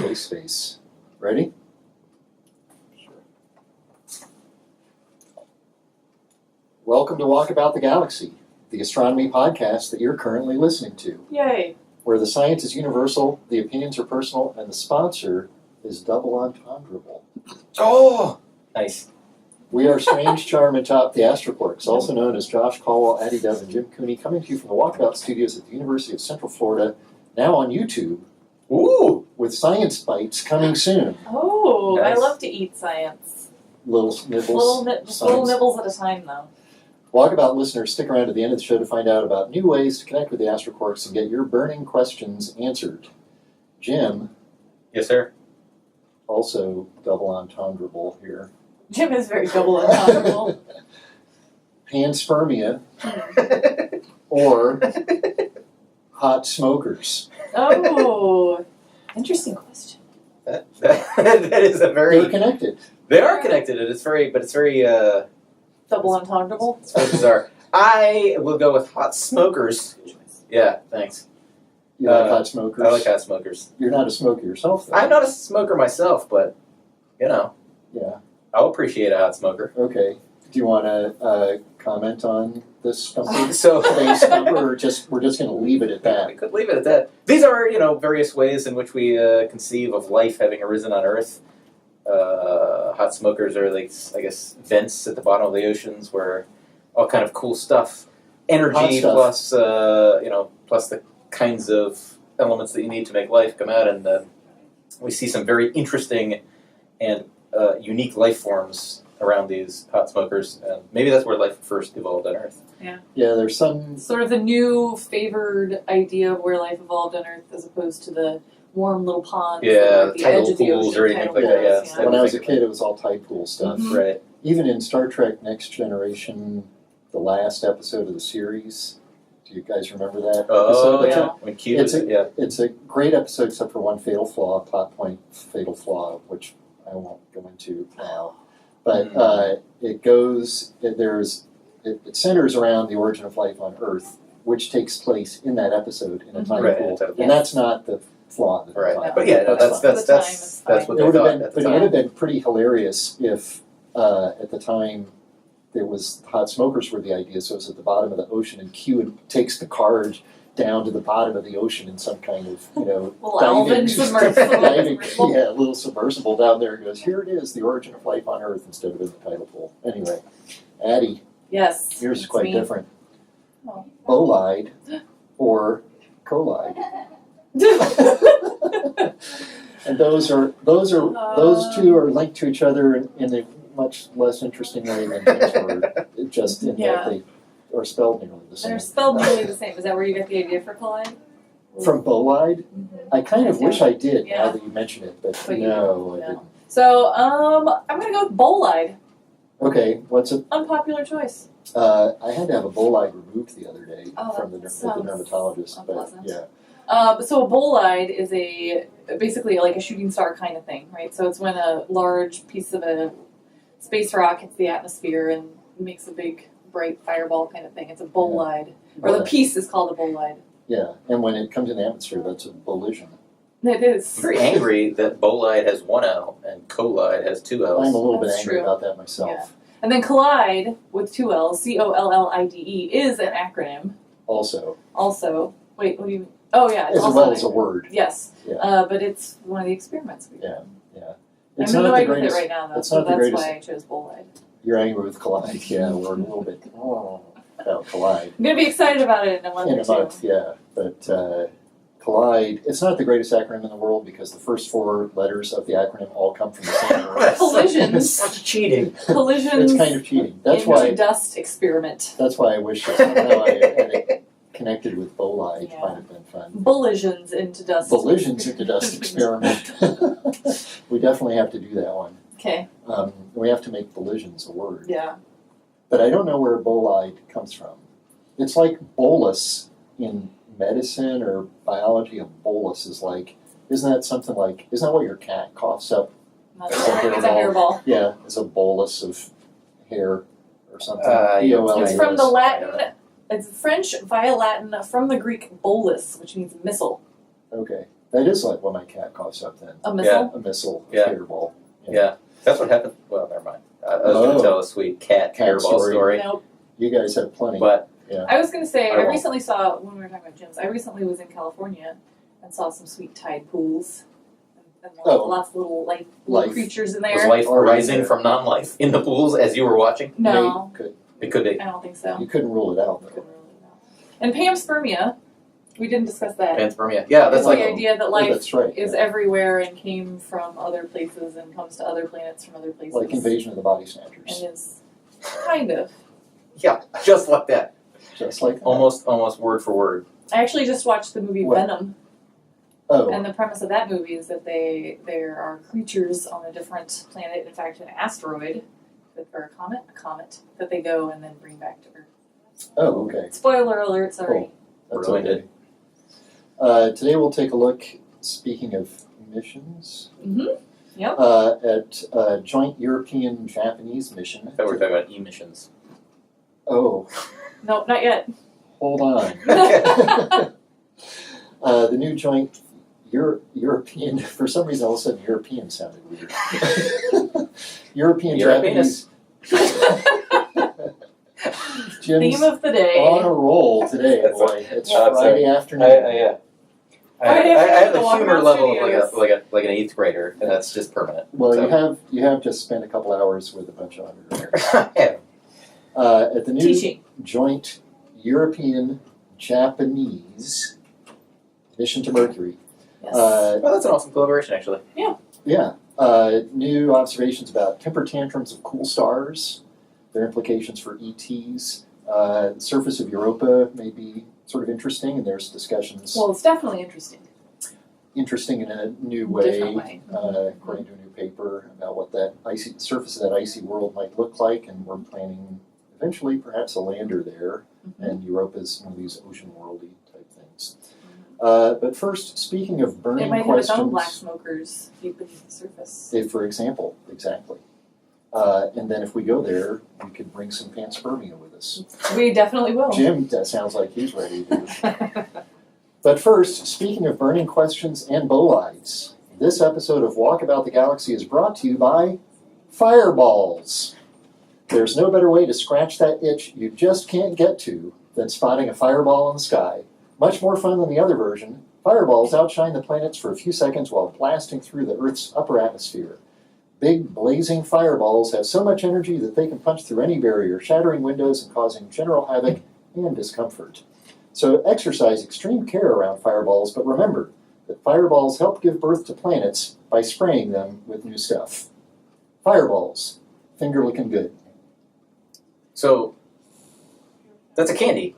Space. Ready? Sure. Welcome to Walkabout the Galaxy, the astronomy podcast that you're currently listening to. Yay. Where the science is universal, the opinions are personal, and the sponsor is double entendrable. Oh! Nice. We are Strange, Charm, and Top, the Astroquarks, also known as Josh Caldwell, Addie Dove, and Jim Cooney, coming to you from the Walkabout Studios at the University of Central Florida, now on YouTube. Ooh! With Science Bites coming soon. Oh, Nice. I love to eat science. Little nibbles. Just little nibbles at a time, though. Walkabout listeners, stick around to the end of the show to find out about new ways to connect with the Astroquarks and get your burning questions answered. Jim, Yes, sir. also double entendrable here. Jim is very double entendrable. Panspermia or hot smokers. Oh, interesting question. that is a very. They're connected. They are connected, and it's very Double entendrable? it's very bizarre. I will go with hot smokers. Yeah, thanks. You like hot smokers? I like hot smokers. You're not a smoker yourself, though. I'm not a smoker myself, but Yeah. I'll appreciate a hot smoker. Okay. Do you want to comment on this stumper? So Today's stumper, or we're just going to leave it at we that? could leave it at that. These are, various ways in which we conceive of life having arisen on Earth. Hot smokers are like, I guess, vents at the bottom of the oceans where all kind of cool stuff, energy Hot stuff. plus the kinds of elements that you need to make life come out, and we see some very interesting and unique life forms around these hot smokers, and maybe that's where life first evolved on Earth. Yeah, there's some... Sort of the new favored idea of where life evolved on Earth as opposed to the warm little ponds Yeah, at the edge tidal of the pools ocean. or anything tidal like that, pools, yeah. When I was a kid, it was all tide pool stuff. Mhm. Right. Even in Star Trek Next Generation, the last episode of the series, do you guys remember that Oh, episode? yeah. When Q It's was, yeah. It's a great episode except for one fatal flaw, plot point fatal flaw, which I won't go into now. But it centers around the origin of life on Earth, which takes place in that episode in a tide Right, pool. in a tide pool. And that's not the flaw. That Right. fine. But yeah, no, That's that's fine. it's what fine. they It would have thought been, at but the it would time. have been pretty hilarious if at the time there was hot smokers were the idea. So it was at the bottom of the ocean, and Q takes the card down to the bottom of the ocean in some kind of Little elven submersible. a little submersible down there, and goes, "Here it is, the origin of life on Earth," instead of in the tidal pool. Anyway, Addie, Yes. yours is it's quite me. different. Oh. Bolide or collide. And those two are linked to each other in a much less interesting way than these were. Just in Yeah. that they are spelled nearly the same. They're spelled nearly the same. Is that where you get the idea for collide? From bolide, I kind of wish I did Yeah. now that you mention it, but But you no, I didn't, didn't. So, I'm gonna go with bolide. Okay, what's it? Unpopular choice. I had to have a bolide removed the other day Oh, from the that at the sounds dermatologist, but unpleasant. yeah. So a bolide is basically like a shooting star kind of thing, right? So it's when a large piece of a space rock hits the atmosphere and makes a big bright fireball kind of thing. It's a bolide. Or the Bolide. piece is called a bolide. Yeah, and when it comes in the atmosphere, that's a bollision. It is. I'm very angry that bolide has one L and collide has two L's. I'm a little bit That's angry true. about that myself. Yeah. And then collide with two L's, COLLIDE, is an acronym. Also, Also, wait, what do you mean? Oh yeah, it's as also well an as a acronym. word. Yes, Yeah. but it's one of the experiments we did. Yeah. I'm It's not the annoyed with it greatest. right now, though, it's so not the that's greatest. why I chose bolide. You're angry with collide. Yeah, we're a little bit about collide. I'm gonna be excited about it in a month In or a two. month, yeah. But collide, it's not the greatest acronym in the world because the first four letters of the acronym all come from the same word. Collisions. Such cheating. Collisions It's kind of cheating. That's into why. dust experiment. That's why I wish that somehow I had it connected with bolide. Yeah. Might have been fun. Collisions into dust. Collisions into dust experiment. We definitely have to do that one. Okay. We have to make collisions a word. Yeah. But I don't know where bolide comes from. It's like bolus in medicine or biology. A bolus is like, isn't that what your cat coughs up? Not It's a sure. It's a hairball. Yeah, it's a bolus of hair or something. Yeah. B-O-L-U-S. It's from the Latin. It's French via Latin from the Greek bolus, which means missile. Okay. That is like what my cat coughs up then. A missile? A missile, a Yeah. fireball. Yeah, that's what happened. Well, never mind. I was going to tell a sweet cat hairball story, Nope. You guys have plenty. but I was going to say, I I won't. recently saw, when we were talking about gyms, I recently was in California and saw some sweet tide pools. And Oh. lots of little little Life. creatures in was there. life Already arising there. from non-life in the pools as you were watching? No, It could be. I don't think so. You couldn't rule it out, though. Couldn't rule it out. And panspermia, we didn't discuss that. Panspermia. Yeah, that's It's like the idea that life That's right. is everywhere and came from other places and comes to other planets from other places. Like Invasion of the Body Snatchers. And is kind of. yeah, just like that. Just like that. Almost word for word. I actually just watched the movie What? Venom, Oh, and the premise of that movie is that there are creatures on a different planet, in fact, an asteroid, or a comet, that they go and then bring back to Earth. oh, okay. Spoiler alert, sorry. That's Brilliant. okay. Today we'll take a look, speaking of missions, Yep. at a joint European-Japanese mission. I thought we were talking about emissions. Oh, Nope, not yet. hold on. The new joint European, for some reason all of a sudden European sounded weird. European-Japanese. Jim's Theme of the day. on a roll today, That's boy. It's Oh, it's Friday afternoon. Yeah. I Friday have afternoon, the the humor Walkabout level Studios. of like an 8th grader, and that's just permanent. Well, So- you have just spent a couple hours with a bunch of undergrads. Yeah. At the new Teaching. joint European-Japanese mission to Mercury. Yes. Well, that's an awesome collaboration, actually. Yeah. New observations about temper tantrums of cool stars, their implications for ETs. The surface of Europa may be sort of interesting, and there's discussions Well, it's definitely interesting. interesting in a new way, Different way. According to a new paper about what that icy surface of that icy world might look like, and we're planning eventually perhaps a lander there, and Europa's one of these ocean worldy type things. But first, speaking of burning It might have its questions, own black smokers deep beneath the surface. if, for example, exactly. And then if we go there, we could bring some panspermia with us. We definitely will. Jim, that sounds like he's ready to. But first, speaking of burning questions and bolides, this episode of Walkabout the Galaxy is brought to you by fireballs. There's no better way to scratch that itch you just can't get to than spotting a fireball in the sky. Much more fun than the other version, fireballs outshine the planets for a few seconds while blasting through the Earth's upper atmosphere. Big, blazing fireballs have so much energy that they can punch through any barrier, shattering windows and causing general havoc and discomfort. So exercise extreme care around fireballs, but remember that fireballs help give birth to planets by spraying them with new stuff. Fireballs. Finger looking good. So, that's a candy.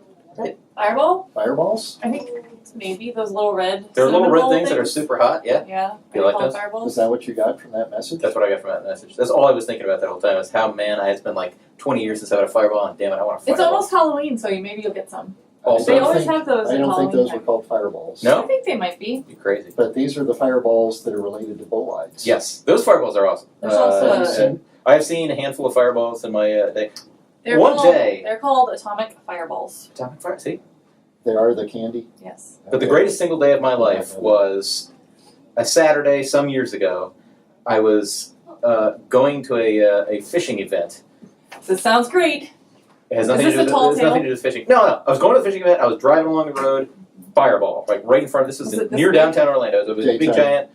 Fireball? Fireballs? I think maybe those little red. They're little cinnamon red roll things that are super hot, yeah. Yeah. You Are like called those? Fireballs? Is that what you got from that message? That's what I got from that message. That's all I was thinking about that whole time, is how, man, it's been like 20 years since I had a fireball, and damn it, I want a It's fireball. almost Halloween, so maybe you'll get some. Also, They don't always think- have those I at don't think Halloween those were time. called fireballs. No? I think they might be. You're crazy. But these are the fireballs that are related to bolides. Yes, those fireballs are awesome. There's also Have you a- seen? I've seen a handful of fireballs in my day. They're One called, day. They're called atomic fireballs. Atomic fire, see? They are the candy. Yes. But the Okay. greatest single day of my life was a Saturday some years ago. I was going to a fishing event. This sounds great. It has Is nothing this to do a with tall it has nothing tale? to do with fishing. No. I was going to the fishing event. I was driving along the road. Fireball, like right in front. This Was is it this near big? downtown Orlando. It was a big Daytime. giant.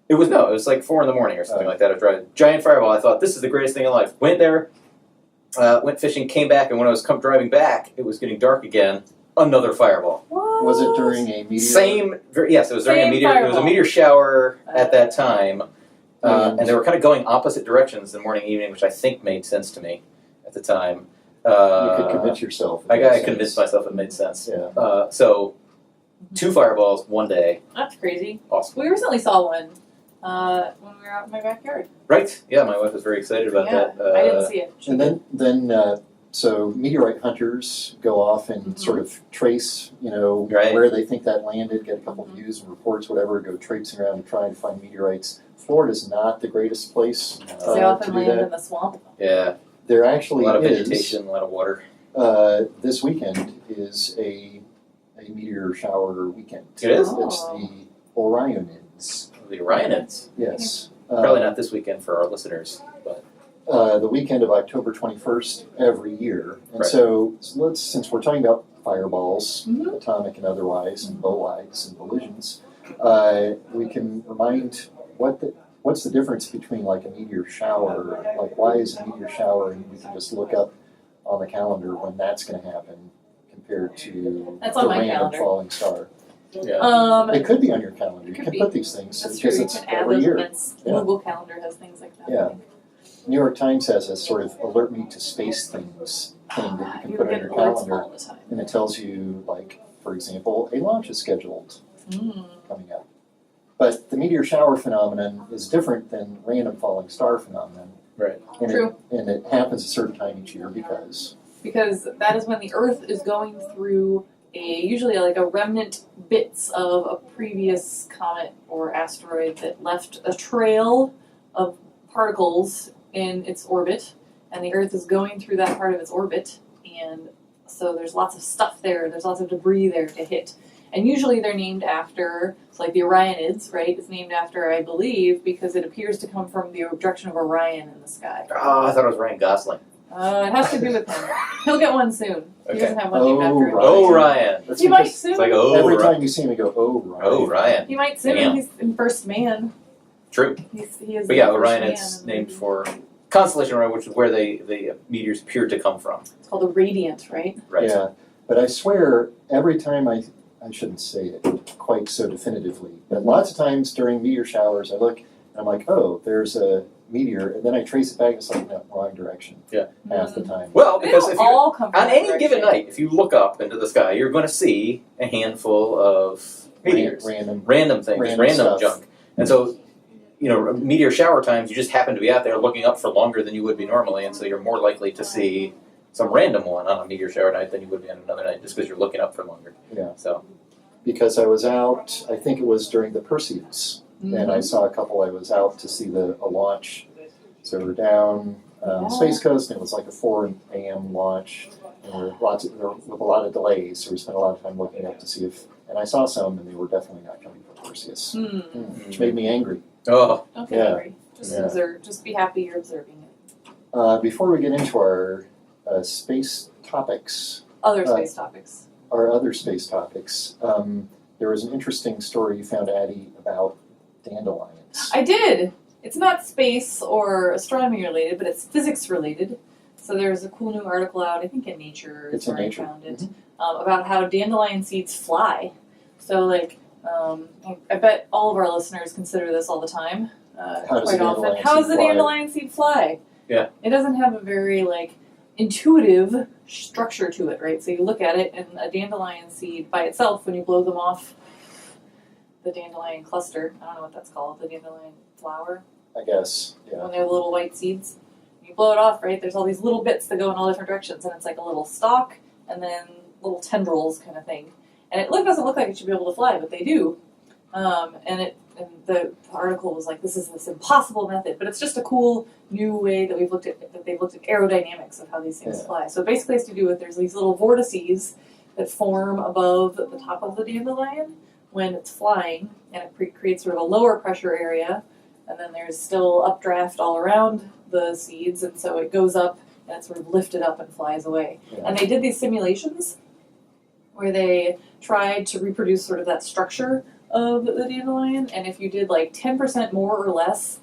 It was like 4 a.m. or something Oh. like that. I was driving giant fireball. I thought this is the greatest thing in life. Went there, went fishing, came back, and when I was driving back, it was getting dark again. Another fireball. What? Was it during a meteor? Yes, it was during a Same meteor. It was a fireball. meteor shower at that time, And- and they were kind of going opposite directions in morning and evening, which I think made sense to me at the time. You could convince yourself. I convinced myself it made sense. Yeah. So, 2 fireballs one day. That's crazy. Awesome. We recently saw one when we were out in my backyard. Right? Yeah, my wife was very excited about Yeah, that. I didn't see it. And then so meteorite hunters go off and sort of trace, Right. where they think that landed, get a couple views and reports, whatever, go traipsing around and trying to find meteorites. Florida's not the greatest place They to often do land that. in the swamp. Yeah, There a actually lot of is. vegetation, a lot of water. This weekend is a meteor shower weekend. It is? Oh. It's the Orionids. The Orionids. Yes. Probably not this weekend for our listeners, but The weekend of October 21st every year. And Right. so since we're talking about fireballs, Mhm. atomic and otherwise, and bolides and collisions, we can remind what's the difference between like a meteor shower, like why is a meteor shower, and we can just look up on the calendar when that's going to happen compared to That's the on my random calendar. falling star. yeah. It could be on your calendar. You could can be. put these things That's true. because You it's can add every those year. events. Yeah. Google Calendar has things like that. Yeah. New York Times has a sort of alert me to space things thing that you can You put on get your alerts calendar, all the time. and it tells you, like, for example, a launch is scheduled coming up. But the meteor shower phenomenon is different than random falling star phenomenon. Right. And True. It happens a certain time each year because That is when the Earth is going through usually like a remnant bits of a previous comet or asteroid that left a trail of particles in its orbit, and the Earth is going through that part of its orbit, and so there's lots of stuff there, there's lots of debris there to hit. And usually they're named after, so like the Orionids, right? It's named after, I believe, because it appears to come from the direction of Orion in the sky. Oh, I thought it was Ryan Gosling. It has to do with him. He'll get one soon. He Okay. doesn't have one named after him. Right. Oh, Ryan. that's He might because soon. It's like, oh, every Ryan. time you see him, you go, oh, right. Oh, Ryan. He might soon. Damn. He's in First Man. True. He is But yeah, the first Orion man is in the named movie. for constellation Orion, which is where the meteors appear to come from. It's called a radiant, right? Right. Yeah, but I swear, every time I shouldn't say it quite so definitively, but lots of times during meteor showers, I look and I'm like, oh, there's a meteor, and then I trace it back and it's like, no, wrong direction. Yeah. Half the time. Well, They because don't if you all come from on that any given direction. night, if you look up into the sky, you're going to see a handful of meteors, Random. random things, Random random stuff. junk, and so. Meteor shower times, you just happen to be out there looking up for longer than you would be normally, and so you're more likely to see some random one on a meteor shower night than you would be on another night, just because you're looking up for longer. Yeah. So, Because I was out, I think it was during the Perseus, Mm-hmm. and I saw a couple. I was out to see a launch. So we're down Yeah. Space Coast, and it was like a 4 a.m. launch, and there were with a lot of delays. So we spent a lot of time looking up to see if, and I saw some, and they were definitely not coming from Perseus, which made me angry. oh, Don't get Yeah. angry. Just Yeah. observe. Just be happy you're observing it. Before we get into our space topics, Other space topics. our other space topics, there was an interesting story you found, Addie, about dandelions. I did. It's not space or astronomy related, but it's physics related. So there's a cool new article out, I think in Nature is It's in where Nature. I found it, about how dandelion seeds fly. So like, I bet all of our listeners consider this all the time, How does quite a often. dandelion How does seed the fly? dandelion seed fly? Yeah. It doesn't have a very like intuitive structure to it, right? So you look at it, and a dandelion seed by itself, when you blow them off the dandelion cluster, I don't know what that's called, the dandelion flower, I guess, yeah. when they're the little white seeds. You blow it off, right? There's all these little bits that go in all different directions, and it's like a little stalk and then little tendrils kind of thing. And it doesn't look like it should be able to fly, but they do. And the article was like, this is this impossible method, but it's just a cool new way that they've looked at aerodynamics of how these things Yeah. fly. So it basically has to do with there's these little vortices that form above the top of the dandelion when it's flying, and it creates sort of a lower pressure area, and then there's still updraft all around the seeds, and so it goes up and it's sort of lifted up and flies away. Yeah. And they did these simulations where they tried to reproduce sort of that structure of the dandelion, and if you did like 10% more or less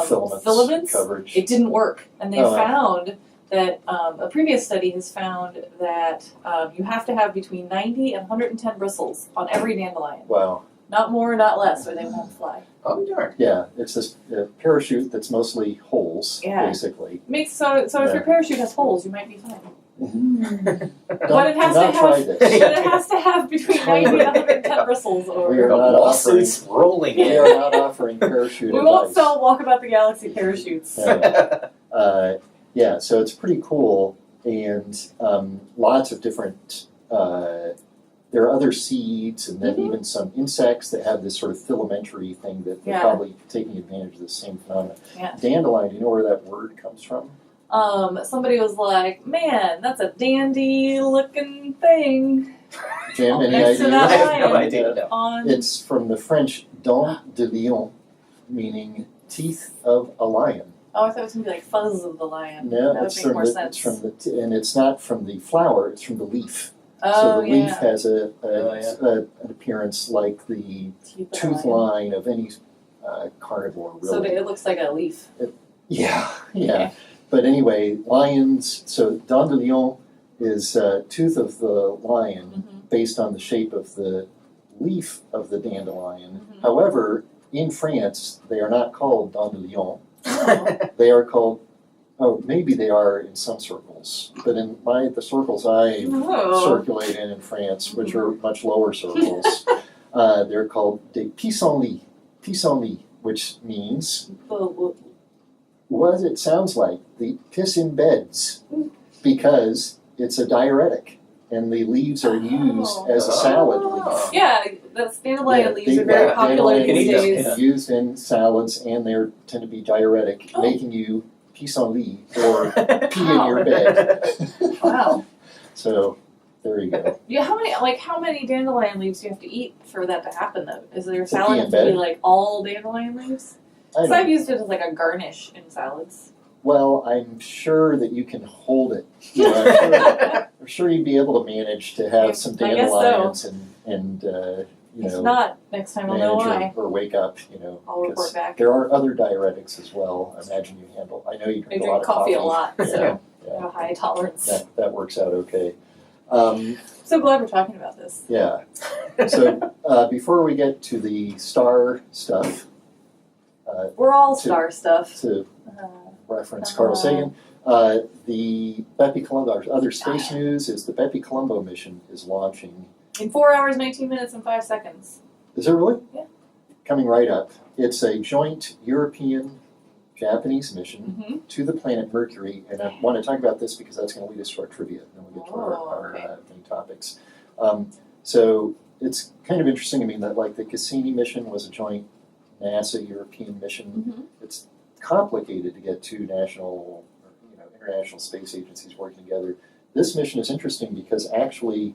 filaments, coverage. it didn't work. And they Oh, wow. found that a previous study has found that you have to have between 90 and 110 bristles on every dandelion. Wow. Not more, not less, or they won't fly. oh darn. Yeah, it's this parachute that's mostly holes, Yeah. basically. So if Yeah. your parachute has holes, you might be fine. But it has do not to try have- this. But it has to have between 90 and 110 bristles. We Or are The not lawsuits rolling We in. are not offering parachute we advice. won't sell Walkabout the Galaxy parachutes. Yeah. Yeah, so it's pretty cool, and lots of different. There are other seeds, and then Mhm. even some insects that have this sort of filamentary thing that they're Yeah. probably taking advantage of the same phenomenon. Yeah. Dandelion, do you know where that word comes from? Somebody was like, "Man, that's a dandy-looking thing." Jim, any Next to idea? that I have no lion. idea. No. On It's from the French dents de lion, meaning teeth of a lion. Oh, I thought it was gonna be like fuzz of the lion. No, that would it's make from more the, sense. it's from the, and it's not from the flower, it's from the leaf. Oh, So the leaf yeah. has Oh, an appearance like the Teeth of a tooth lion. line of any carnivore, really. So it looks like a leaf. Yeah. Okay. But anyway, lions, so dent de lion is tooth of the lion Mm-hmm. based on the shape of the leaf of the dandelion. Mhm. However, in France, they are not called dent de lion. Oh. They are called, oh, maybe they are in some circles, but in the circles I Oh. circulate in France, which are much lower circles, they're called des pissenlits, which means what it sounds like, the piss in beds, because it's a diuretic, and the leaves are used as a salad leaf. Yeah, the dandelion leaves are they- very popular dandelion these leaves, days. yeah. Used in salads, and they tend to be diuretic, Oh. making you pissenlit or pee in your bed. Wow. So there you go. Yeah, how many dandelion leaves do you have to eat for that to happen though? Is there a To salad pee in have to be bed? like all dandelion leaves? I Because I've don't, used it as like a garnish in salads. well, I'm sure that you can hold it. You know, I'm sure you'd be able to manage to have some I guess so. dandelions and you If know, not, next time I'll know why. manage or wake up, you know. I'll report 'cause back. There are other diuretics as well. I imagine you handle. I know you I drink a lot drink of coffee a lot, Yeah, so I yeah. have a high tolerance. That works out okay. So glad we're talking about this. Yeah. So before we get to the star stuff, We're all To- star stuff. to Uh, reference Carl Sagan, the Bepi Colombo, our other space yeah. news is the Bepi Colombo mission is launching. in 4 hours, 19 minutes, and 5 seconds. Is it really? Yeah. Coming right up. It's a joint European-Japanese mission Mm-hmm. to the planet Mercury, and I want to talk about this because that's going to lead us to our trivia, and then we'll get to our Oh, okay. main topics. So it's kind of interesting. I mean, that like the Cassini mission was a joint NASA-European mission. Mm-hmm. It's complicated to get two national, or, international space agencies working together. This mission is interesting because actually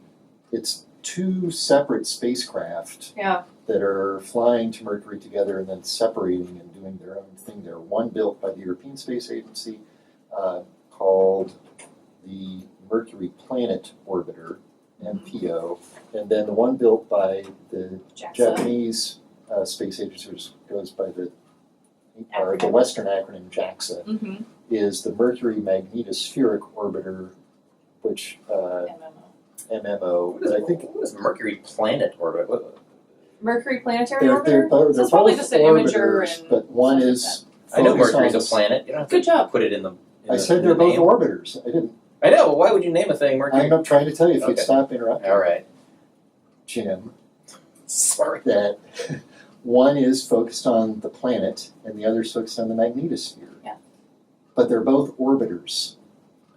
it's two separate spacecraft Yeah. that are flying to Mercury together and then separating and doing their own thing there. One built by the European Space Agency called the Mercury Planet Orbiter, MPO, and then the one built by the JAXA. Japanese space agency, which goes by the Western acronym JAXA, Mm-hmm. is the Mercury Magnetospheric Orbiter, which MMO. But I think what is Mercury planet orbit? Mercury Planetary they're Orbiter? both, So it's probably both just an imager orbiters, and but one stuff like is. I know focused Mercury's on a planet. You don't have Good to job. put it in the. I said they're both name. orbiters. I didn't. I know. Well, why would you name a thing Mercury? I'm not trying to tell you if you'd Okay. stop interrupting. All right. Jim, Sorry. that one is focused on the planet and the other is focused on the magnetosphere. Yeah. But they're both orbiters.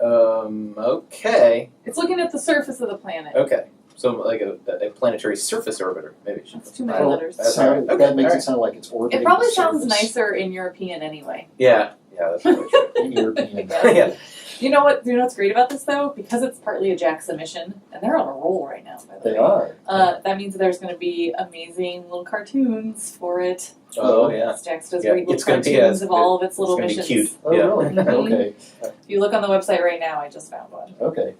Okay. It's looking at the surface of the planet. Okay. So like a planetary surface orbiter, maybe. That's too many Well, letters. that's So all right. Okay, that makes all it right. sound like it's orbiting. It probably the sounds surface. nicer in European anyway. Yeah. Yeah. That's probably true. In European. Yeah. You know what's great about this though? Because it's partly a JAXA mission, and they're on a roll right now, by the They way. are. That means there's going to be amazing little cartoons for it. Oh yeah. JAXA does Yeah, great little it's gonna cartoons be of all of its little It's gonna missions. be cute. Oh, yeah. really? Mhm. Okay. If you look on the website right now, I just found one. Okay.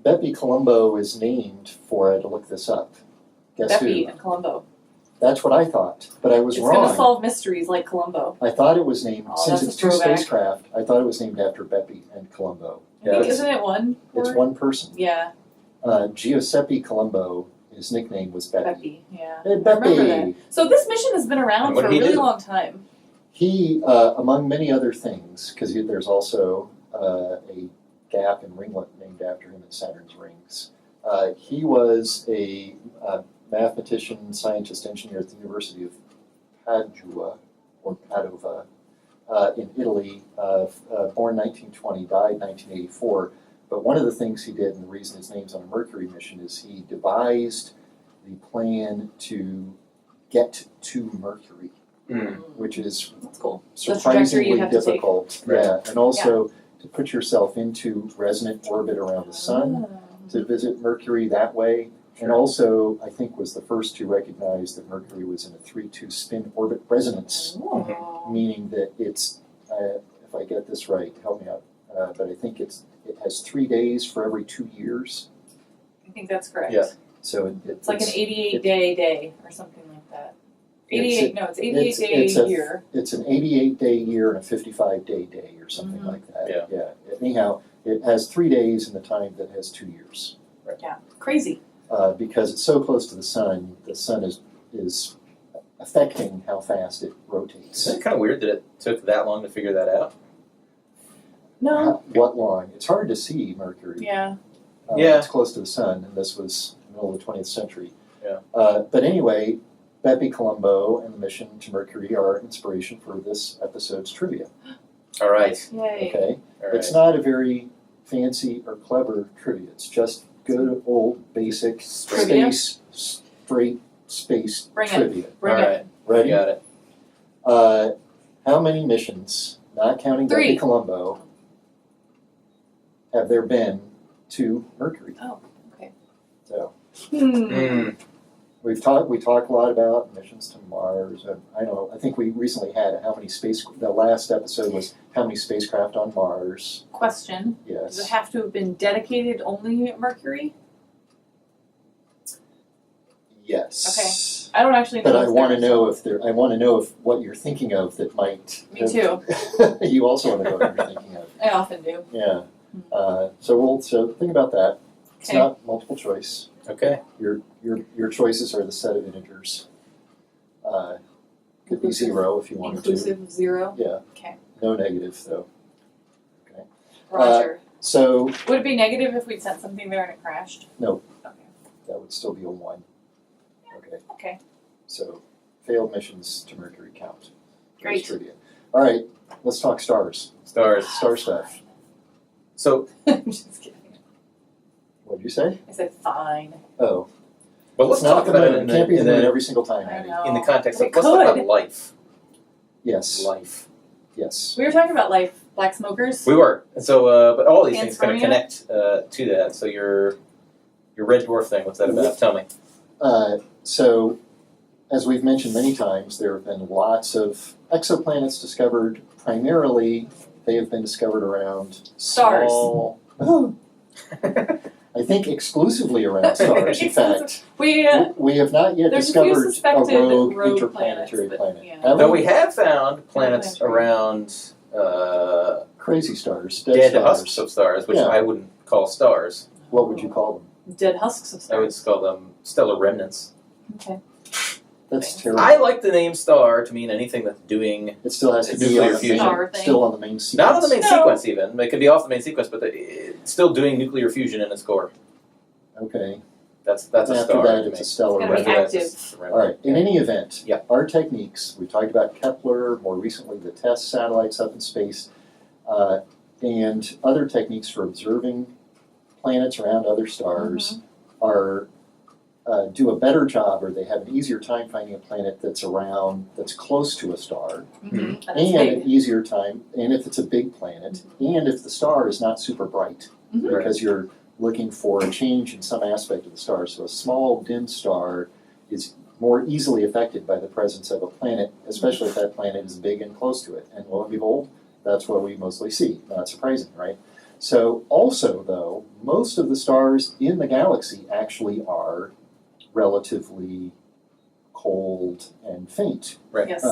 Bepi Colombo is named for, I had to look this up. Guess Bepi who? and Columbo. That's what I thought, but I was It's going to wrong. solve mysteries like Columbo. I thought it was named, Oh, since that's it's a two throwback. spacecraft, I thought it was named after Bepi and Colombo. I Yeah, think, that's- isn't it one? It's word? one person. Yeah, Giuseppe Colombo, his nickname was Bepi. Bepi. Yeah. Hey, I remember Bepi! that. So this mission has been around And what for a did he really do? long time. He, among many other things, because there's also a gap and ringlet named after him in Saturn's rings. He was a mathematician, scientist, engineer at the University of Padua, or Padova, in Italy, born 1920, died 1984. But one of the things he did, and the reason his name's on a Mercury mission, is he devised the plan to get to Mercury, Mm. which is That's cool. The trajectory surprisingly you have to take. difficult. Right. Yeah, and also to put yourself into resonant orbit around the sun, Oh. to visit Mercury that way. And also, I think was the first to recognize that Mercury was in a 3-2 spin orbit resonance, Oh. meaning that it's, if I get this right, help me out, but I think it has 3 days for every 2 years. I think that's correct. Yeah. So It's like an 88-day day or something like that. It's 88 day it's a- year. It's an 88-day year and a 55-day day or something Mhm. like that. Yeah. Anyhow, it has 3 days in the time that has 2 years. Crazy. Because it's so close to the sun is affecting how fast it rotates. Isn't it kind of weird that it took that long to figure that out? No. What long? It's hard to see Mercury. Yeah. Yeah. It's close to the sun, and this was the middle of the 20th century. Yeah. But anyway, Bepi Colombo and the mission to Mercury are inspiration for this episode's trivia. All right. Yay. Okay? All right. It's not a very fancy or clever trivia. It's just good old basic Trivia? straight space Bring it. trivia. Bring All it. right. Ready? Got it. How many missions, not counting 3. Bepi Colombo, have there been to Mercury? Oh, okay. So Hmm. we talk a lot about missions to Mars. I think we recently had the last episode was how many spacecraft on Mars. Question. Does it Yes. have to have been dedicated only at Mercury? Yes. I don't actually know. But I if want to there's- know if what you're thinking of that might. Me too. You also want to know what you're thinking of. I often do. Yeah. So think about that. It's Okay. not multiple choice. Okay. Your choices are the set of integers. Could be Inclusive. 0 if you wanted Inclusive of 0. to. Yeah. Okay. No negative though. Roger. So Would it be negative if we'd sent something there and it crashed? No. Okay. that would still be a 1. Okay. Okay. So failed missions to Mercury count. There's Great. trivia. All right. Let's talk stars. Stars. Star stuff. So, I'm just kidding. What did you say? I said fine. Oh. but let's It's not talk the about moon. it It can't be the moon the, every single time, I Andy. know. in the context We of let's talk could. about life. Yes. Life. Yes. We were talking about life, black smokers. We were. And so, but all these things kind of Panspermia? connect to that. So your red dwarf thing, what's that about? Tell me. So, as we've mentioned many times, there have been lots of exoplanets discovered. Primarily, they have been discovered around Stars. small. I think exclusively around stars. In fact, We we have not yet There's a few discovered a suspected rogue rogue interplanetary planets, but, planet. yeah. Have Though we? we have found planets Planetary. around Crazy stars, dead stars. husks of stars, which Yeah. I wouldn't call stars. What would you call them? dead husks of I would stars. call them stellar remnants. Okay. That's Thanks. terrible. I like the name star to mean anything that's doing It still has to It's be nuclear on the fusion. main, Star thing. still on the main sequence. not on the main No. sequence even. It could be off the main sequence, but it's still doing nuclear fusion in its core. Okay. That's a After star. that, to it's me. a stellar It's gotta be remnant. active. All right. In any event, Yeah. our techniques, we talked about Kepler, more recently the TESS satellites up in space, and other techniques for observing planets around other stars are do a better job, or they have an easier time finding a planet that's close to a star, Mm-hmm. That's and big. an easier time, and if it's a big planet, and if the star is not super bright, Mhm. because you're looking for a change in some aspect of the star. So a small dim star is more easily affected by the presence of a planet, especially if that planet is big and close to it. And lo and behold, that's what we mostly see. Not surprising, right? So also, though, most of the stars in the galaxy actually are relatively cold and faint Right. Yes.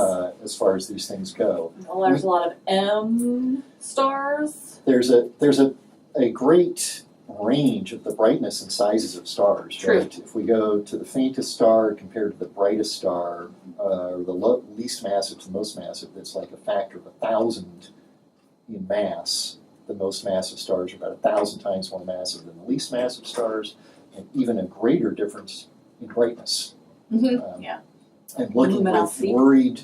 as far as these things go. Well, there's a lot of M stars. There's a great range of the brightness and sizes of stars. True. Right? If we go to the faintest star compared to the brightest star, or the least massive to the most massive, it's like a factor of 1,000 in mass. The most massive stars are about 1,000 times more massive than the least massive stars, and even a greater difference in brightness. Mm-hmm. Yeah. And looking Luminosity. with worried,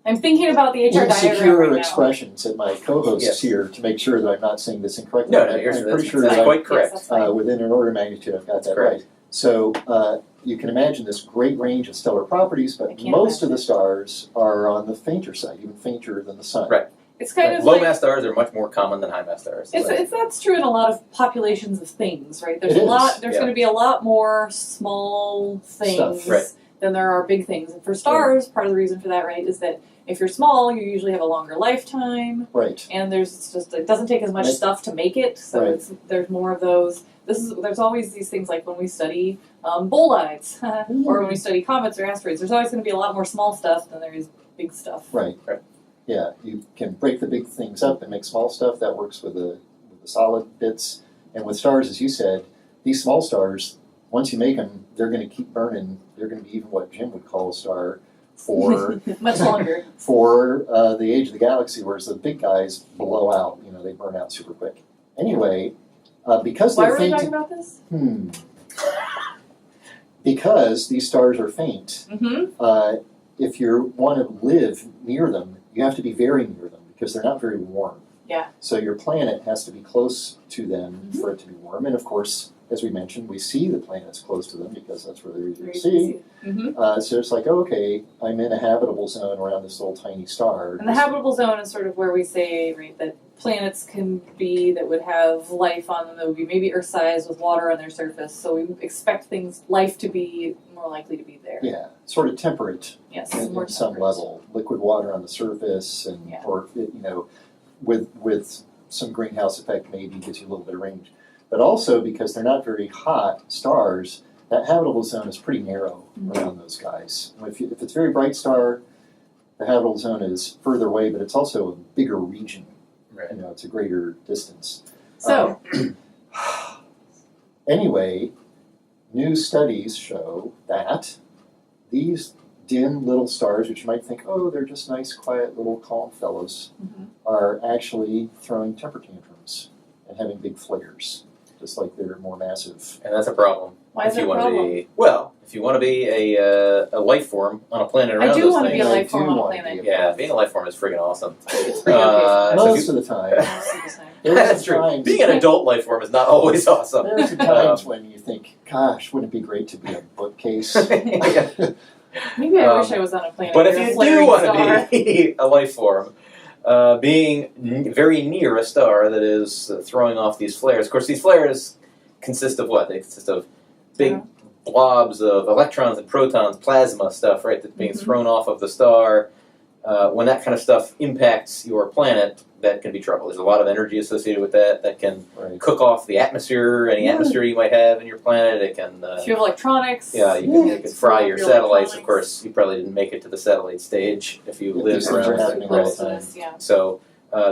I'm thinking about the HR diagram insecure right now. expressions at my co-hosts Yes. here to make sure that I'm not saying this incorrectly. No, I'm you're, pretty sure that's that quite correct. Yes, that's fine. within an order of magnitude, I've got That's that correct. right. So you can imagine this great range of stellar properties, I but can't most of imagine. the stars are on the fainter side, even fainter than the sun. Right. It's kind of low like mass stars are much more common than high mass stars. that's true in a lot of populations of things, right? There's It a lot. is, There's yeah. going to be a lot more small things Stuff. Right. than there are big things. And for stars, part of the reason for that, right, is that if you're small, you usually have a longer lifetime, Right. and it doesn't take as much Right. stuff to make it, so Right. there's more of those. There's always these things like when we study bolides, or when we study comets or asteroids. There's always going to be a lot more small stuff than there is big stuff. Right. Right. Yeah, you can break the big things up and make small stuff. That works with the solid bits. And with stars, as you said, these small stars, once you make them, they're going to keep burning. They're going to be even what Jim would call a star for Much longer. for the age of the galaxy, whereas the big guys blow out. You know, they burn out super quick. Anyway, because Why they're were we faint. talking about this? Because these stars are faint. Mm-hmm. If you want to live near them, you have to be very near them because they're not very warm. Yeah. So your planet has to be close to them for it to be warm. And of course, as we mentioned, we see the planets close to them because that's where they're easier to see. Mm-hmm. So it's like, okay, I'm in a habitable zone around this little tiny star. And the habitable zone is sort of where we say, right, that planets can be that would have life on them that would be maybe Earth-sized with water on their surface. So we expect life to be more likely to be there. Yeah, sort of temperate Yes, in more some temperate. level. Liquid water on the surface, and Yeah. or with some greenhouse effect maybe gives you a little bit of range. But also because they're not very hot stars, that habitable zone is pretty narrow around those guys. If it's a very bright star, the habitable zone is further away, but it's also a bigger region. Right. You know, it's a greater distance. So, Anyway, new studies show that these dim little stars, which you might think, oh, they're just nice, quiet, little calm fellows, Mhm. are actually throwing temper tantrums and having big flares, just like they're more massive. And that's a problem. why is if you that a want problem? to be if you want to be a life form on a planet around I do those want to be a things, life form on a want to planet. be a yeah, being a life form is friggin' awesome. It's pretty okay. So Most of the time. Most of the time. There's that's some true. times- Being an adult life form is not always awesome. There are some times when you think, gosh, wouldn't it be great to be a bookcase? Yeah. Maybe I wish I was on a planet. But with if a you do flaring want star. to be a life form, being very near a star that is throwing off these flares. Of course, these flares consist of what? They consist of big blobs of electrons and protons, plasma stuff, right, that's being Mhm. thrown off of the star. When that kind of stuff impacts your planet, that can be trouble. There's a lot of energy associated with that. That can Right. cook off the atmosphere, any atmosphere you might have in your planet. It can If you have electronics. yeah, you can fry your satellites. Of electronics. course, you probably didn't make it to the satellite stage if you Yeah, lived these things are around happening it. all the Close to time. us, yeah. So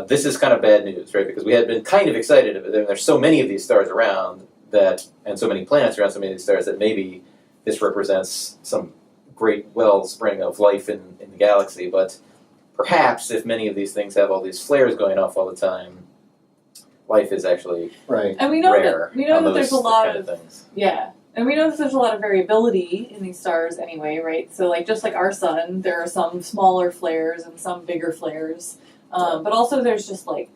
this is kind of bad news, right? Because we had been kind of excited about it. There's so many of these stars around and so many planets around so many of these stars that maybe this represents some great wellspring of life in the galaxy. But perhaps if many of these things have all these flares going off all the time, life is actually Right. And we know rare. that on there's a those lot kind of things. yeah. And we know that there's a lot of variability in these stars anyway, right? So like just like our sun, there are some smaller flares and some bigger flares. But also there's just like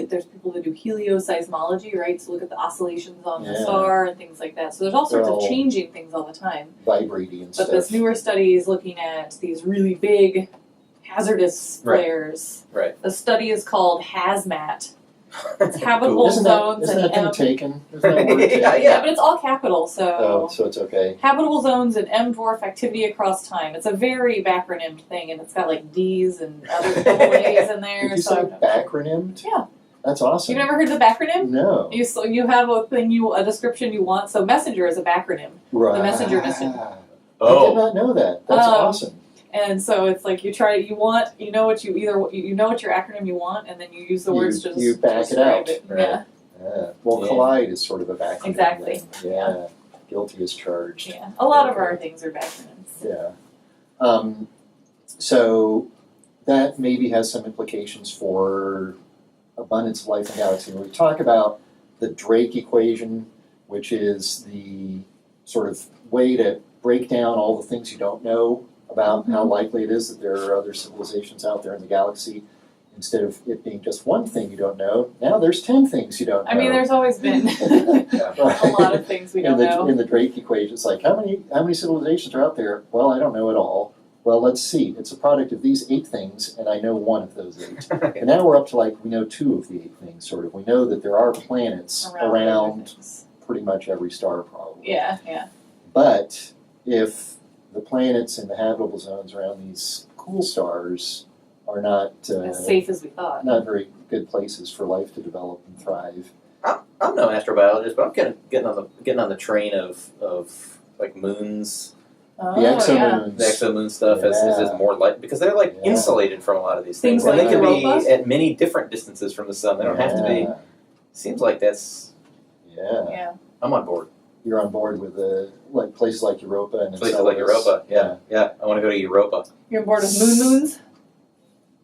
there's people that do helioseismology, right? So look at the oscillations on the Yeah. star and things like that. So there's all sorts They're of all changing things all the time. Vibrating and But stuff. this newer study is looking at these really big hazardous Right. flares. Right. The study is called HAZMAT. It's habitable Isn't zones that and thing M. taken? Isn't that word taken? Yeah, Yeah, but it's all capital, Oh, so it's okay. habitable zones and M dwarf activity across time. It's a very bacronymed thing, and it's got like D's and other double A's in there. Did you so say I'm not sure. acronymed? Yeah. That's awesome. You've never heard the backronym? No. You have a description you want. So messenger is a backronym, Right. messenger mission. I did Oh, not know that. That's awesome. and so it's like you know what your acronym you want, and then you use the words to you back it describe out, it. right. Yeah, Yeah. Well, Yeah. collide is sort of a backronym. Exactly. Then. Yeah. Guilty as charged. yeah. A lot of our things are backronyms. Yeah. So that maybe has some implications for abundance of life in the galaxy. When we talk about the Drake equation, which is the sort of way to break down all the things you don't know about how likely it is that there are other civilizations out there in the galaxy, instead of it being just one thing you don't know, now there's 10 things you don't know. I mean, there's always been Yeah. a lot of things we don't know. In the Drake equation, it's like, how many civilizations are out there? Well, I don't know at all. Well, let's see. It's a product of these 8 things, and I know one of those 8. And now we're up to we know 2 of the 8 things, sort of. We know that there are planets around pretty much every star, probably. Yeah, yeah. But if the planets in the habitable zones around these cool stars are not As safe as we thought. not very good places for life to develop and thrive. I'm no astrobiologist, but I'm getting on the train of like moons. Oh, The exomoons. The exomoon stuff is more light because they're insulated from a lot of these things, Things and like they can Europa? be at many different distances from the sun. They don't have to be. Seems like that's. Yeah. Yeah. I'm on board. You're on board with places like Europa and Places like Europa. Yeah. I want to go to Europa. You're on board with moons?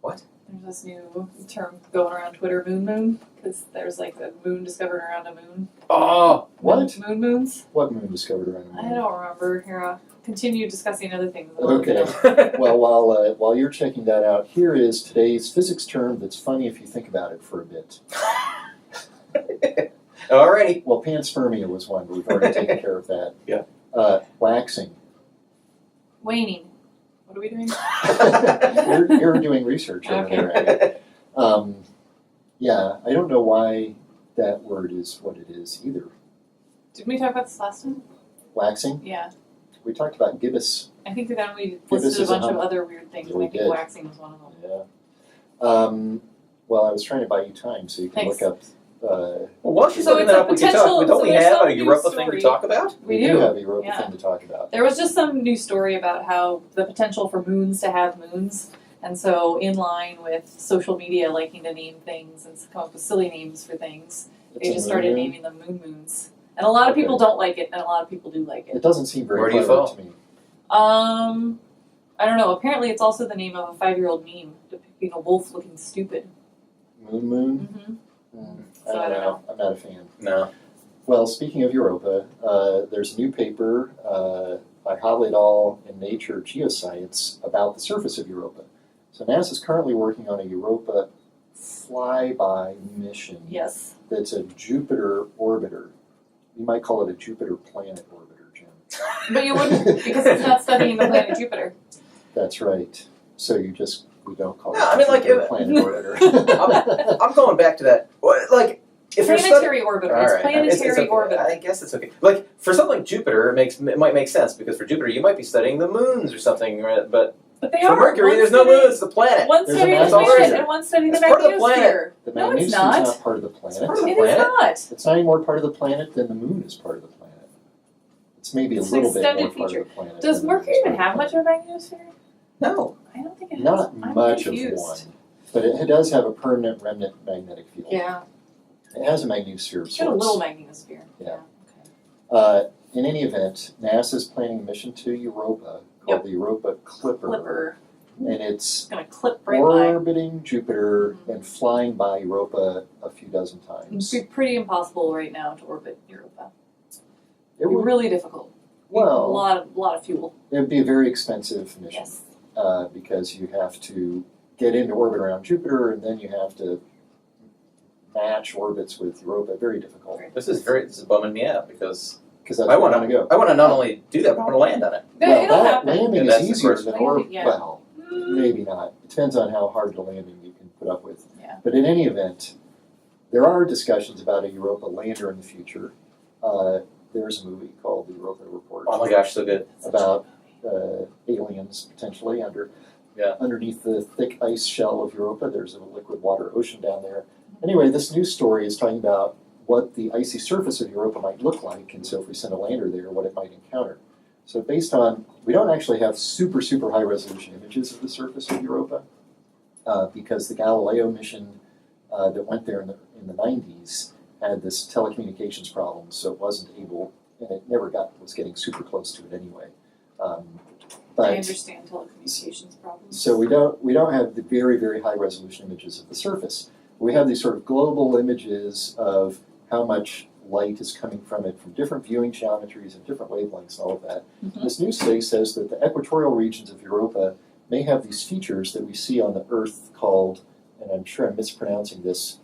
What? There's this new term going around Twitter, moon, because there's a moon discovered around a moon. Oh, what? Moons? What moon discovered around the moon? I don't remember. Here, I'll continue discussing other things. Okay. Well, while you're checking that out, here is today's physics term that's funny if you think about it for a bit. Alrighty. Well, panspermia was one, but we've already taken care of that. Yeah. Waxing. Waning. What are we doing? You're doing research over there. Abby. Yeah, I don't know why that word is what it is either. Didn't we talk about this last time? Waxing? Yeah. We talked about gibbous. I think then we Gibbous listed a is a bunch of hump. other weird things, Yeah, and we I think did. waxing was one of them. Yeah. Well, I was trying to buy you time so you can Thanks. look up. Well, while she's So looking it's that a up, we can potential- talk. Don't so we there's have some a new Europa thing to story. talk about? We do do. have a Europa Yeah. thing to talk about. There was just some new story about how the potential for moons to have moons, and so in line with social media liking to name things and come up with silly names for things, It's they a just moon started moon. naming them moons. And a lot of Okay. people don't like it, and a lot of people do like It it. doesn't seem very Where do you clever fall? to me. I don't know. Apparently, it's also the name of a 5-year-old meme depicting a wolf looking stupid. Moon moon? Mm-hmm. I don't know. I'm not a fan. No. Well, speaking of Europa, there's a new paper by Hadley et al. In Nature Geoscience about the surface of Europa. So NASA is currently working on a Europa flyby mission. Yes. That's a Jupiter orbiter. You might call it a Jupiter planet orbiter, Jim. But you wouldn't, because it's not studying the planet Jupiter. That's right. So we don't call it No, I a mean, like, Jupiter if- planet orbiter. I'm going back to that. If you're studying. Planetary orbiter. All It's right. planetary okay. orbiter. I guess it's okay. Like for something like Jupiter, it might make sense because for Jupiter you might be studying the moons or something, right? But But they for are. Mercury, One there's no study- moons. It's the planet. One There's a study the magnetosphere. planet and one study the It's part of the planet. magnetosphere. The No, it's magnetosphere's not. not part of the planet. part of the It is planet. not. It's not any more part of the planet than the moon is part of the planet. It's maybe It's a an little bit more extended part feature. of the planet. Does than the moon Mercury is even part have of much the of a magnetosphere? No. I don't think it planet. has. Not I'm much confused. of one. But it does have a permanent remnant magnetic field. Yeah. It has a magnetosphere of It's got a sorts. little magnetosphere. Yeah. Okay. In any event, NASA's planning a mission to Europa called the Europa Clipper. Clipper. And it's It's going to clip right by. orbiting Jupiter and flying by Europa a few dozen It'd times. be pretty impossible right now to orbit Europa. It It'd be would, really difficult. A well, lot of fuel. it would be a very expensive mission Yes. because you have to get into orbit around Jupiter and then you have to match orbits with Europa. Very difficult. This is bumming me out because Because that's I where want I want to go. I want to not only do that, but I want to land on it. Well, It'll that happen. landing And is that's the easier first than landing, orbit. yeah. Well, Mm, maybe not. It depends on how hard the landing you can put up with. Yeah. But in any event, there are discussions about a Europa lander in the future. There's a movie called The Europa Report Oh my gosh, so good. about aliens potentially underneath the thick ice shell of Europa. There's a liquid water ocean down there. Anyway, this news story is talking about what the icy surface of Europa might look like, and so if we send a lander there, what it might encounter. So based on, we don't actually have super, super high resolution images of the surface of Europa, because the Galileo mission that went there in the 90s had this telecommunications problem, so it wasn't able, and it never was getting super close to it anyway. I But understand telecommunications problems. so we don't have the very, very high resolution images of the surface. We have these sort of global images of how much light is coming from it from different viewing geometries and different wavelengths and all of that. Mhm. This new study says that the equatorial regions of Europa may have these features that we see on the Earth called, and I'm sure I'm mispronouncing this,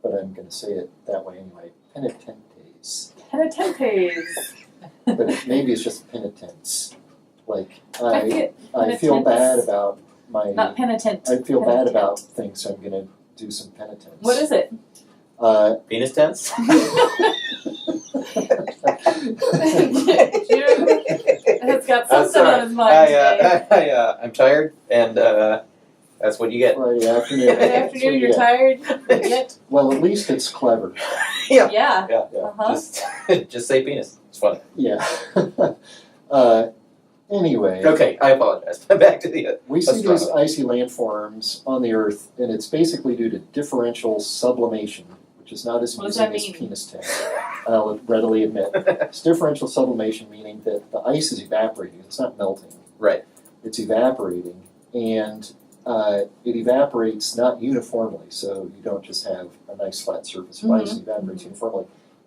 but I'm going to say it that way anyway, penitentes. Penitentes. But maybe it's just penitents. Like I I feel penitence. bad about my. Not penitent. I feel bad Penitent. about things, so I'm gonna do some penitence. What is it? Penis tense? June has got something on his mind today. I'm tired, and that's what you get. Friday afternoon. Good afternoon, you're tired? Yet? Well, at least it's clever. Yeah. Yeah. Yeah. Uh-huh. Just say penis. It's funny. Yeah. Anyway. Okay, I apologize. Back to the. We see these astronomy. icy landforms on the Earth, and it's basically due to differential sublimation, which is not as What does amusing that as mean? penis test. I'll readily admit. It's differential sublimation, meaning that the ice is evaporating. It's not melting. Right. It's evaporating, and it evaporates not uniformly, so you don't just have a nice flat surface of ice. It evaporates uniformly.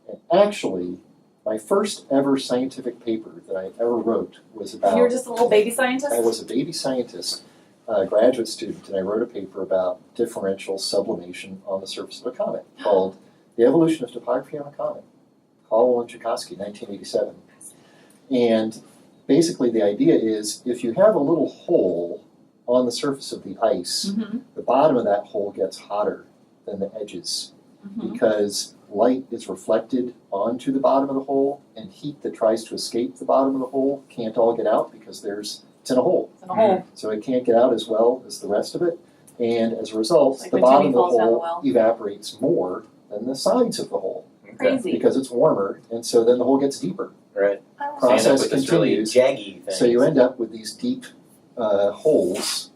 And actually, my first ever scientific paper that I ever wrote was about. You were just a little baby scientist? I was a baby scientist, a graduate student, and I wrote a paper about differential sublimation on the surface of a comet called The Evolution of Topography on a Comet, Caldwell and Joukowsky, 1987. And basically the idea is if you have a little hole on the surface of the ice, the bottom of that hole gets hotter than the edges because light is reflected onto the bottom of the hole, and heat that tries to escape the bottom of the hole can't all get out because it's in a hole. It's in a hole. So it can't get out as well as the rest of it, and as a result, Like the when bottom Timmy of the falls down the hole well. evaporates more than the sides of the hole Crazy. because it's warmer, and so then the hole gets deeper. Right. Oh. Process So you end up with this really continues. jaggy thing. So you end up with these deep holes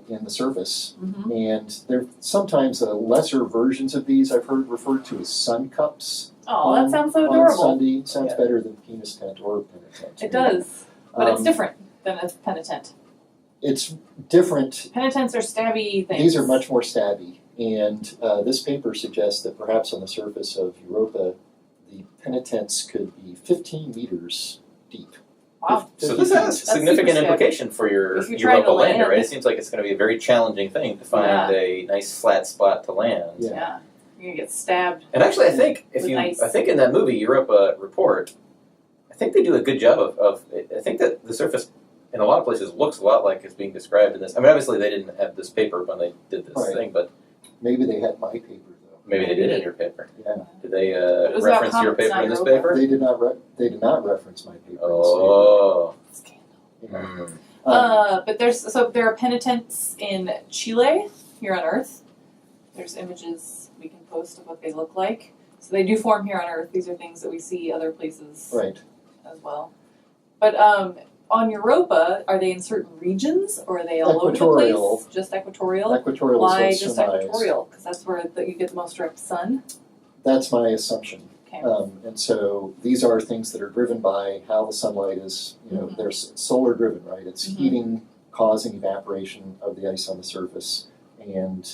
in the surface, and there sometimes lesser versions of these I've heard referred to as sun cups. Oh, that sounds so on adorable. Sunday. Sounds Yeah. better than penis tent or penitent. It does, but it's Um, different than a penitent. It's different. Penitents are stabby things. These are much more stabby, and this paper suggests that perhaps on the surface of Europa, the penitents could be 15 meters deep. Wow. So this has That's significant super implication for your If you're trying Europa to lander, land. right? It seems like it's going to be a very challenging thing to find a nice flat spot to land. Yeah. Yeah. You're going to get stabbed. And actually, I think With ice. I think in that movie Europa Report, I think they do a good job of. I think that the surface in a lot of places looks a lot like it's being described in this. I mean, obviously they didn't have this paper when they did this Right. thing, but Maybe they had my paper though. maybe they did in your paper. Yeah. Did they it was about reference your comets, paper not in this Europa. paper? They did not. They did not reference my paper. Oh. In this paper. Mm. But there are penitents in Chile here on Earth. There's images we can post of what they look like. So they do form here on Earth. These are things that we see other places Right. as well. But on Europa, are they in certain regions or are they all over the Equatorial. place? Just equatorial. Equatorial Why is just what's surmised. equatorial? Because that's where you get the most direct sun. That's my assumption. Okay. And so these are things that are driven by how the sunlight is, they're solar driven, right? It's heating causing evaporation of the ice on the surface, and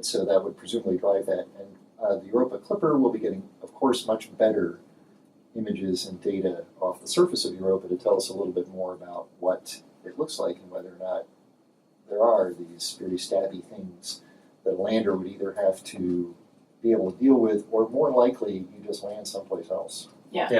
so that would presumably drive that. And the Europa Clipper will be getting, of course, much better images and data off the surface of Europa to tell us a little bit more about what it looks like and whether or not there are these very stabby things that a lander would either have to be able to deal with, or more likely you just land someplace else. Yeah.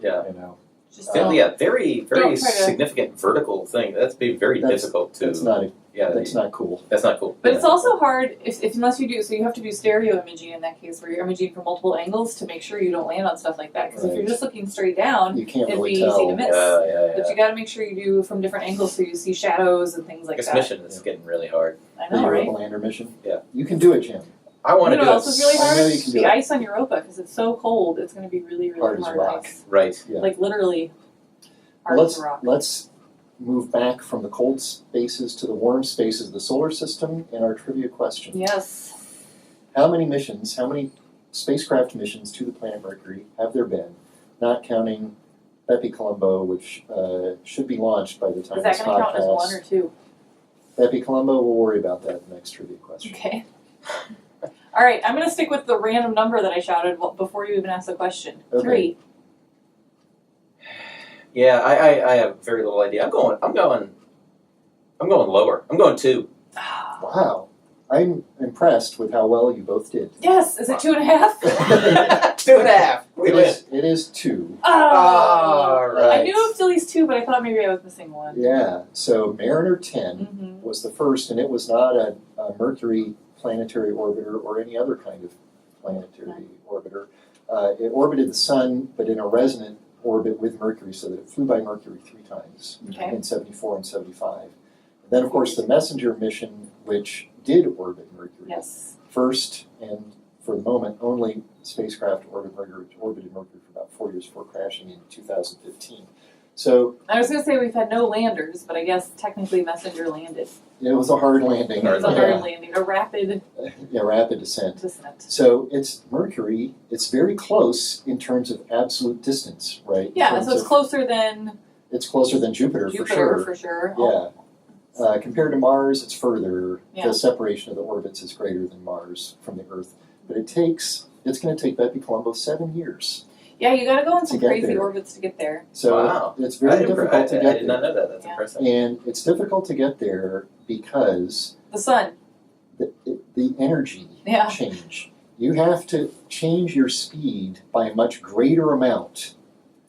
You know, Just Yeah, very Don't try to- significant vertical thing. That's be very difficult to. that's not yeah, that's not cool. that's not cool. But it's also hard if unless you do, so you have to do stereo imaging in that case where you're imaging from multiple angles to make sure you don't land on stuff like that. Because if you're Right. just looking straight down, You can't it'd really be tell. easy to miss. Yeah. But you got to make sure you do from different angles so you see shadows and things like This that. mission is getting really hard. I The know, right? Europa lander mission. Yeah. You can do it, Jim. I want You to know do what else is it. really I know hard? you can do The it. ice on Europa because it's so cold. It's going to be really, really Hard hard, as rock. ice. Right. Yeah. Like literally hard let's as a rock. let's move back from the cold spaces to the warm spaces of the solar system in our trivia question. Yes. How many spacecraft missions to the planet Mercury have there been, not counting Bepi Colombo, which should be launched by the time Is that this going to count as podcast. one or two? Bepi Colombo, we'll worry about that in the next trivia question. Okay. All right, I'm going to stick with the random number that I shouted before you even asked the question. Okay. 3. Yeah, I have very little idea. I'm going lower. I'm going 2. Wow. I'm impressed with how well you both did. Yes, is it 2.5? 2.5. We win. It is 2. All right. I knew it was at least 2, but I thought maybe I was missing one. Yeah, so Mariner 10 Mm-hmm. was the first, and it was not a Mercury planetary orbiter or any other kind of planetary orbiter. It orbited the Sun, but in a resonant orbit with Mercury, so that it flew by Mercury 3 times Okay. in 74 and 75. And then, of course, the Messenger mission, which did orbit Mercury. Yes. First, and for the moment, only spacecraft orbited Mercury for about 4 years before crashing in 2015. So I was going to say we've had no landers, but I guess technically Messenger landed. it was a hard landing. It was a Yeah. hard landing, a rapid Rapid descent. descent. So it's Mercury. It's very close in terms of absolute distance, right? In Yeah, terms so it's of- closer than It's closer than Jupiter, Jupiter for sure. Yeah. Compared to Mars, it's further. Yeah. The separation of the orbits is greater than Mars from the Earth. But it's going to take Bepi Colombo 7 years. Yeah, you got to go on some To get crazy there. orbits to get there. So Wow. it's very difficult to I get did not there. know that. That's Yeah. impressive. And it's difficult to get there because The sun. the energy Yeah. change. You have to change your speed by a much greater amount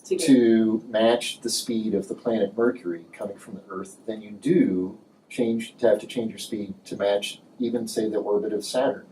To get to match the speed of the planet Mercury coming from the Earth than you do have to change your speed to match even, say, the orbit of Saturn,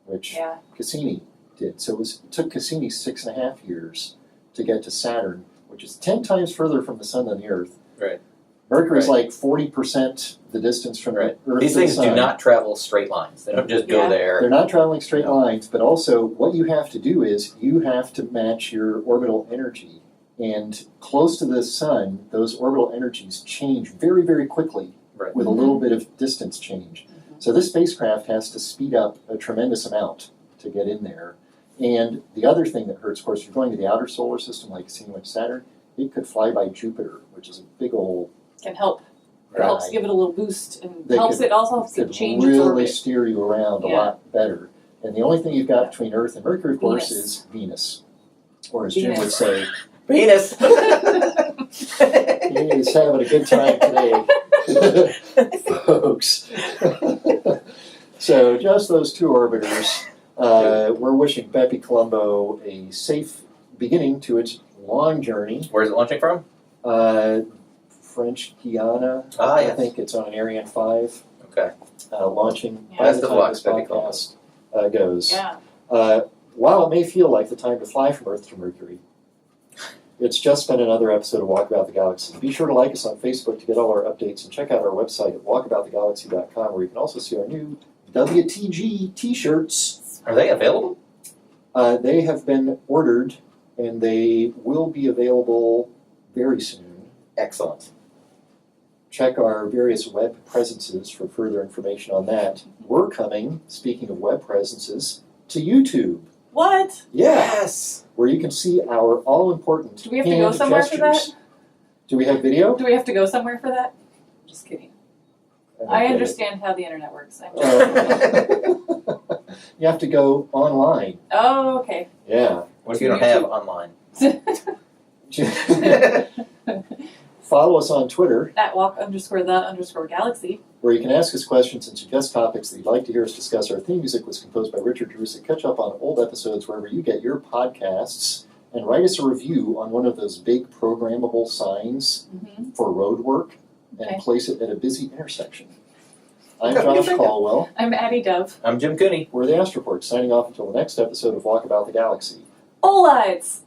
which Yeah. Cassini did. So it took Cassini 6.5 years to get to Saturn, which is 10 times further from the Sun than the Earth. Right. Mercury's Right. like 40% the distance from Right. the Earth These to the things do Sun. not travel straight lines. They don't just go Yeah. there. They're not traveling straight No. lines, but also what you have to do is you have to match your orbital energy. And close to the Sun, those orbital energies change very, very quickly Right. with a little bit of distance change. So this spacecraft has to speed up a tremendous amount to get in there. And the other thing that hurts, of course, if you're going to the outer solar system like Cassini went to Saturn, it could fly by Jupiter, which is a big old Can help. It guy. helps give it a little boost and They helps could- it also helps it Could change its really orbit. steer you around a Yeah. lot better. And the only thing you've got between Earth and Mercury, of course, Venus. is Venus. Or as Jim would Venus. say, Venus. he's having a good time today, folks. So just those 2 orbiters. We're wishing Bepi Colombo a safe beginning to its long journey. Where's it launching from? French Guiana, Ah, I yes. think it's on an Ariane 5, Okay. launching Yeah. by Best the of time luck, this Bepi Colombo. podcast goes. Yeah. While it may feel like the time to fly from Earth to Mercury, it's just been another episode of Walkabout the Galaxy. Be sure to like us on Facebook to get all our updates and check out our website at walkaboutthegalaxy.com where you can also see our new WTG t-shirts. Are they available? They have been ordered and they will be available very soon. Excellent. Check our various web presences for further information on that. We're coming, speaking of web presences, to YouTube. What? Yes. Where you can see our all-important Do we have to go somewhere for that? Do we have video? Do we have to go somewhere for that? Just kidding. don't I get it. understand how the internet works. I'm just... You have to go online. Oh, okay. Yeah. What if you don't have online? Follow us on Twitter, At walk_the_galaxy. where you can ask us questions and suggest topics that you'd like to hear us discuss. Our theme music was composed by Richard Drusick. Catch up on old episodes wherever you get your podcasts, and write us a review on one of those big programmable signs Mm-hmm. for road work, and Okay. place it at a busy intersection. I'm Okay. Josh Caldwell. I'm Addie Dove. I'm Jim Cooney. We're the Astroport, signing off until the next episode of Walkabout the Galaxy. All lights!